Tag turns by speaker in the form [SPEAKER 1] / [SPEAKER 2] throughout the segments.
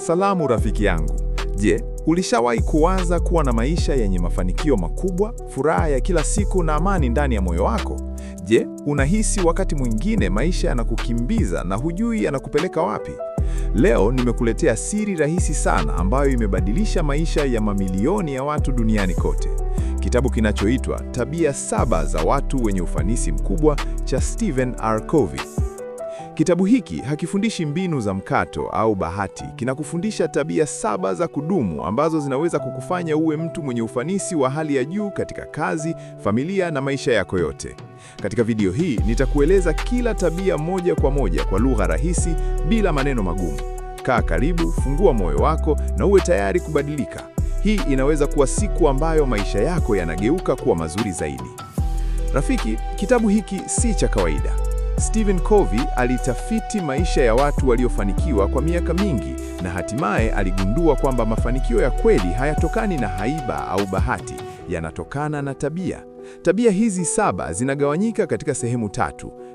[SPEAKER 1] Salamu rafiki yangu. Je, ulishawahi kuwaza kuwa na maisha yenye mafanikio makubwa, furaha ya kila siku na amani ndani ya moyo wako? Je, unahisi wakati mwingine maisha yanakukimbiza na hujui yanakupeleka wapi? Leo nimekuletea siri rahisi sana ambayo imebadilisha maisha ya mamilioni ya watu duniani kote. Kitabu kinachoitwa Tabia 7 za watu wenye ufanisi mkubwa cha Stephen R. Covey. Kitabu hiki hakifundishi mbinu za mkato au bahati, kinakufundisha tabia 7 za kudumu ambazo zinaweza kukufanya uwe mtu mwenye ufanisi wa hali ya juu katika kazi, familia na maisha yako yote. Katika video hii nitakueleza kila tabia moja kwa moja kwa lugha rahisi bila maneno magumu. Kaa karibu, fungua moyo wako na uwe tayari kubadilika. Hii inaweza kuwa siku ambayo maisha yako yanageuka kuwa mazuri zaidi. Rafiki, kitabu hiki si cha kawaida. Stephen Covey alitafiti maisha ya watu waliofanikiwa kwa miaka mingi na hatimaye aligundua kwamba mafanikio ya kweli hayatokani na haiba au bahati, yanatokana na tabia. Tabia hizi 7 zinagawanyika katika sehemu 3.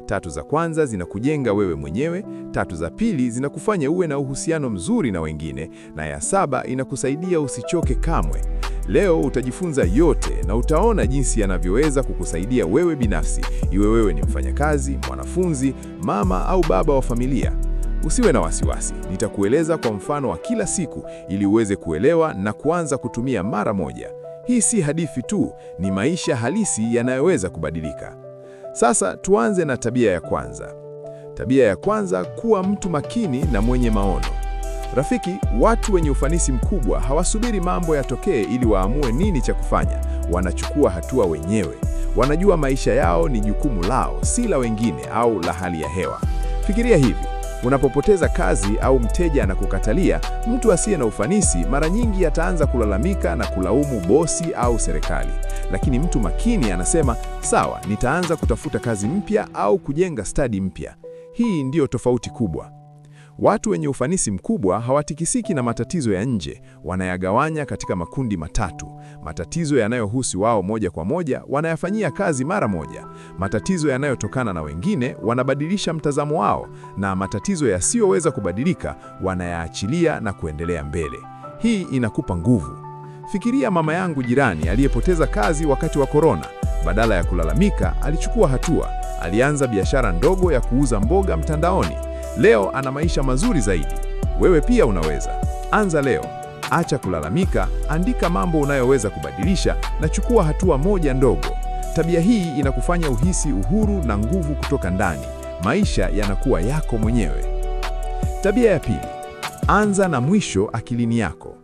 [SPEAKER 1] 3 za kwanza zinakujenga wewe mwenyewe, 3 za pili zinakufanya uwe na uhusiano mzuri na wengine, na ya 7 inakusaidia usichoke kamwe. Leo utajifunza yote na utaona jinsi yanavyoweza kukusaidia wewe binafsi, iwe wewe ni mfanyakazi, mwanafunzi, mama au baba wa familia. Usiwe na wasiwasi, nitakueleza kwa mfano wa kila siku ili uweze kuelewa na kuanza kutumia mara moja. Hii si hadithi tu, ni maisha halisi yanayoweza kubadilika. Sasa tuanze na tabia ya kwanza. Tabia ya kwanza, kuwa mtu makini na mwenye maono. Rafiki, watu wenye ufanisi mkubwa hawasubiri mambo yatokee ili waamue nini cha kufanya. Wanachukua hatua wenyewe. Wanajua maisha yao ni jukumu lao, si la wengine au la hali ya hewa. Fikiria hivi, unapopoteza kazi au mteja anakukatalia, mtu asiye na ufanisi mara nyingi ataanza kulalamika na kulaumu bosi au serikali. Lakini mtu makini anasema, sawa, nitaanza kutafuta kazi mpya au kujenga stadi mpya. Hii ndiyo tofauti kubwa. Watu wenye ufanisi mkubwa hawatikisiki na matatizo ya nje, wanayagawanya katika makundi matatu. Matatizo yanayohusu wao moja kwa moja wanayafanyia kazi mara moja. Matatizo yanayotokana na wengine wanabadilisha mtazamo wao, na matatizo yasiyoweza kubadilika wanayaachilia na kuendelea mbele. Hii inakupa nguvu. Fikiria mama yangu jirani aliyepoteza kazi wakati wa korona. Badala ya kulalamika, alichukua hatua. Alianza biashara ndogo ya kuuza mboga mtandaoni. Leo ana maisha mazuri zaidi. Wewe pia unaweza. Anza leo. Acha kulalamika, andika mambo unayoweza kubadilisha na chukua hatua moja ndogo. Tabia hii inakufanya uhisi uhuru na nguvu kutoka ndani. Maisha yanakuwa yako mwenyewe. Tabia ya pili, anza na mwisho akilini yako.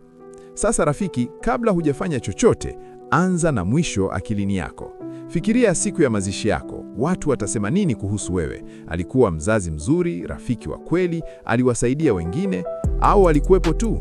[SPEAKER 1] Sasa rafiki, kabla hujafanya chochote, anza na mwisho akilini yako. Fikiria siku ya mazishi yako. Watu watasema nini kuhusu wewe? Alikuwa mzazi mzuri, rafiki wa kweli, aliwasaidia wengine, au alikuwepo tu?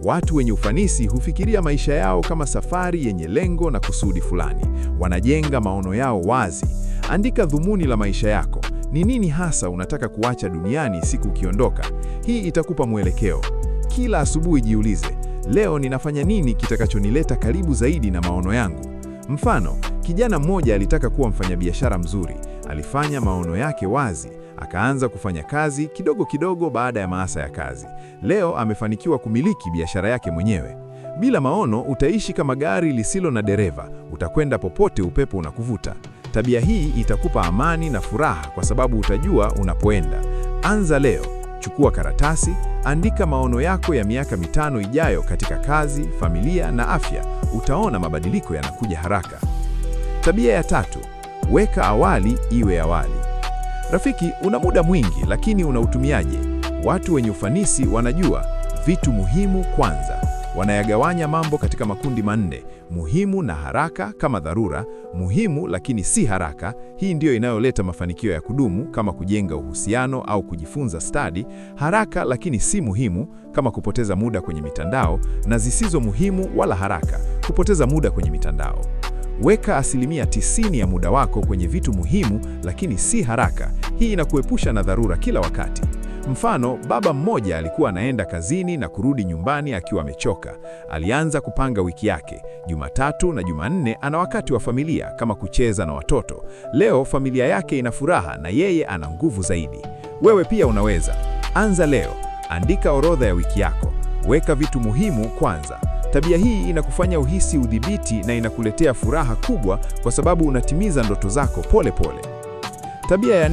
[SPEAKER 1] Watu wenye ufanisi hufikiria maisha yao kama safari yenye lengo na kusudi fulani. Wanajenga maono yao wazi. Andika dhumuni la maisha yako. Ni nini hasa unataka kuacha duniani siku ukiondoka? Hii itakupa mwelekeo. Kila asubuhi jiulize, leo ninafanya nini kitakachonileta karibu zaidi na maono yangu? Mfano, kijana mmoja alitaka kuwa mfanyabiashara mzuri. Alifanya maono yake wazi, akaanza kufanya kazi kidogo kidogo baada ya maasa ya kazi. Leo amefanikiwa kumiliki biashara yake mwenyewe. Bila maono utaishi kama gari lisilo na dereva, utakwenda popote upepo unakuvuta. Tabia hii itakupa amani na furaha kwa sababu utajua unapoenda. Anza leo. Chukua karatasi, andika maono yako ya miaka 5 ijayo katika kazi, familia na afya. Utaona mabadiliko yanakuja haraka. Tabia ya 3, weka awali iwe awali. Rafiki, una muda mwingi lakini unautumiaje? Watu wenye ufanisi wanajua vitu muhimu kwanza. Wanayagawanya mambo katika makundi 4: muhimu na haraka kama dharura, muhimu lakini si haraka. Hii ndiyo inayoleta mafanikio ya kudumu kama kujenga uhusiano au kujifunza stadi. Haraka lakini si muhimu kama kupoteza muda kwenye mitandao, na zisizo muhimu wala haraka, kupoteza muda kwenye mitandao. Weka 90% ya muda wako kwenye vitu muhimu lakini si haraka. Hii inakuepusha na dharura kila wakati. Mfano, baba mmoja alikuwa anaenda kazini na kurudi nyumbani akiwa amechoka. Alianza kupanga wiki yake. Jumatatu na Jumanne ana wakati wa familia kama kucheza na watoto. Leo familia yake ina furaha na yeye ana nguvu zaidi. Wewe pia unaweza. Anza leo. Andika orodha ya wiki yako. Weka vitu muhimu kwanza. Tabia hii inakufanya uhisi udhibiti na inakuletea furaha kubwa kwa sababu unatimiza ndoto zako pole pole. Tabia ya 4,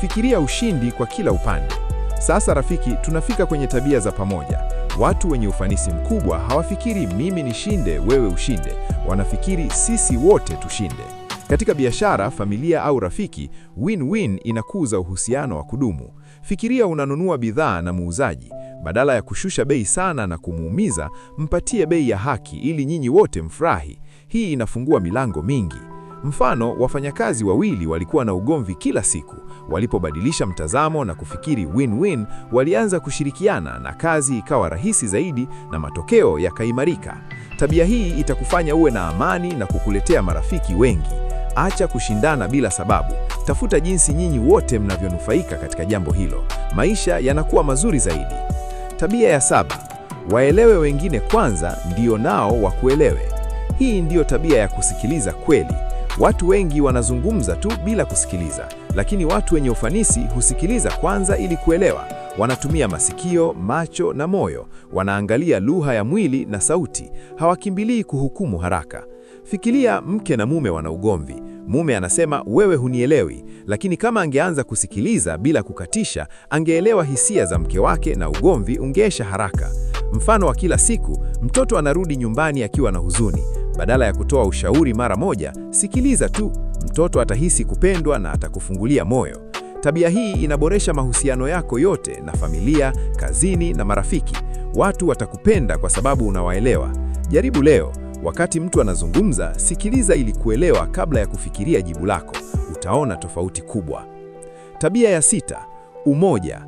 [SPEAKER 1] fikiria ushindi kwa kila upande. Sasa rafiki, tunafika kwenye tabia za pamoja. Watu wenye ufanisi mkubwa hawafikiri mimi nishinde, wewe ushinde. Wanafikiri sisi wote tushinde. Katika biashara, familia au rafiki, win-win inakuza uhusiano wa kudumu. Fikiria unanunua bidhaa na muuzaji. Badala ya kushusha bei sana na kumuumiza, mpatie bei ya haki ili nyinyi wote mfurahi. Hii inafungua milango mingi. Mfano, wafanyakazi wawili walikuwa na ugomvi kila siku. Walipobadilisha mtazamo na kufikiri win-win, walianza kushirikiana na kazi ikawa rahisi zaidi na matokeo yakaimarika. Tabia hii itakufanya uwe na amani na kukuletea marafiki wengi. Acha kushindana bila sababu. Tafuta jinsi nyinyi wote mnavyonufaika katika jambo hilo. Maisha yanakuwa mazuri zaidi. Tabia ya 7, waelewe wengine kwanza ndio nao wakuelewe. Hii ndiyo tabia ya kusikiliza kweli. Watu wengi wanazungumza tu bila kusikiliza, lakini watu wenye ufanisi husikiliza kwanza ili kuelewa. Wanatumia masikio, macho na moyo. Wanaangalia lugha ya mwili na sauti. Hawakimbilii kuhukumu haraka. Fikiria mke na mume wana ugomvi. Mume anasema wewe hunielewi, lakini kama angeanza kusikiliza bila kukatisha, angeelewa hisia za mke wake na ugomvi ungeisha haraka. Mfano wa kila siku, mtoto anarudi nyumbani akiwa na huzuni. Badala ya kutoa ushauri mara moja, sikiliza tu. Mtoto atahisi kupendwa na atakufungulia moyo. Tabia hii inaboresha mahusiano yako yote na familia, kazini na marafiki. Watu watakupenda kwa sababu unawaelewa. Jaribu leo. Wakati mtu anazungumza, sikiliza ili kuelewa kabla ya kufikiria jibu lako. Utaona tofauti kubwa. Tabia ya 6, umoja.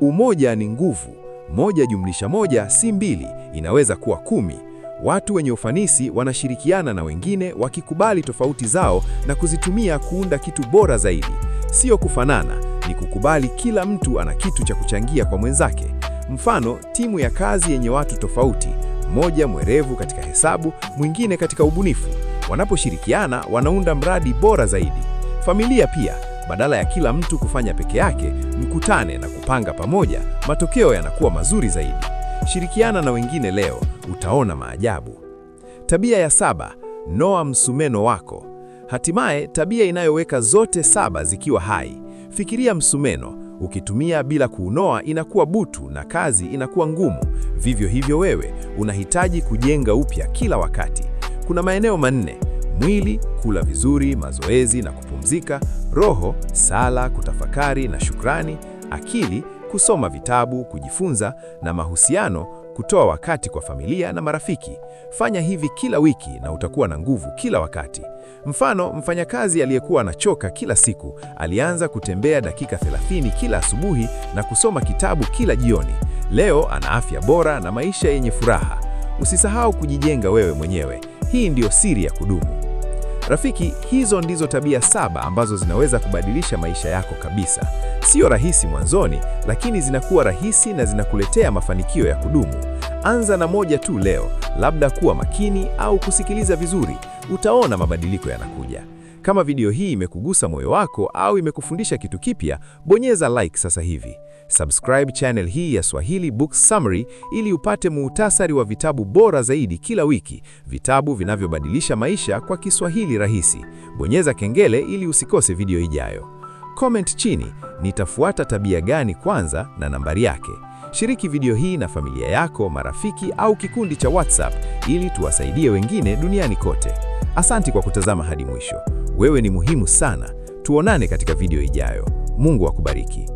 [SPEAKER 1] Umoja ni nguvu. 1 jumlisha 1 si 2, inaweza kuwa 10. Watu wenye ufanisi wanashirikiana na wengine wakikubali tofauti zao na kuzitumia kuunda kitu bora zaidi. Sio kufanana, ni kukubali kila mtu ana kitu cha kuchangia kwa mwenzake. Mfano, timu ya kazi yenye watu tofauti. Mmoja mwerevu katika hesabu, mwingine katika ubunifu. Wanaposhirikiana, wanaunda mradi bora zaidi. Familia pia, badala ya kila mtu kufanya peke yake, mkutane na kupanga pamoja, matokeo yanakuwa mazuri zaidi. Shirikiana na wengine leo, utaona maajabu. Tabia ya 7, noa msumeno wako. Hatimaye, tabia inayoweka zote 7 zikiwa hai. Fikiria msumeno. Ukitumia bila kuunoa inakuwa butu na kazi inakuwa ngumu. Vivyo hivyo wewe, unahitaji kujenga upya kila wakati. Kuna maeneo 4: mwili, kula vizuri, mazoezi na kupumzika; roho, sala, kutafakari na shukrani; akili, kusoma vitabu, kujifunza; na mahusiano, kutoa wakati kwa familia na marafiki. Fanya hivi kila wiki na utakuwa na nguvu kila wakati. Mfano, mfanyakazi aliyekuwa anachoka kila siku, alianza kutembea dakika 30 kila asubuhi na kusoma kitabu kila jioni. Leo ana afya bora na maisha yenye furaha. Usisahau kujijenga wewe mwenyewe. Hii ndiyo siri ya kudumu. Rafiki, hizo ndizo tabia 7 ambazo zinaweza kubadilisha maisha yako kabisa. Sio rahisi mwanzoni, lakini zinakuwa rahisi na zinakuletea mafanikio ya kudumu. Anza na moja tu leo, labda kuwa makini au kusikiliza vizuri. Utaona mabadiliko yanakuja. Kama video hii imekugusa moyo wako au imekufundisha kitu kipya, bonyeza like sasa hivi. Subscribe channel hii ya Swahili Book Summary ili upate muhtasari wa vitabu bora zaidi kila wiki, vitabu vinavyobadilisha maisha kwa Kiswahili rahisi. Bonyeza kengele ili usikose video ijayo. Comment chini, nitafuata tabia gani kwanza na nambari yake. Shiriki video hii na familia yako, marafiki au kikundi cha WhatsApp ili tuwasaidie wengine duniani kote. Asanti kwa kutazama hadi mwisho. Wewe ni muhimu sana. Tuonane katika video ijayo. Mungu akubariki.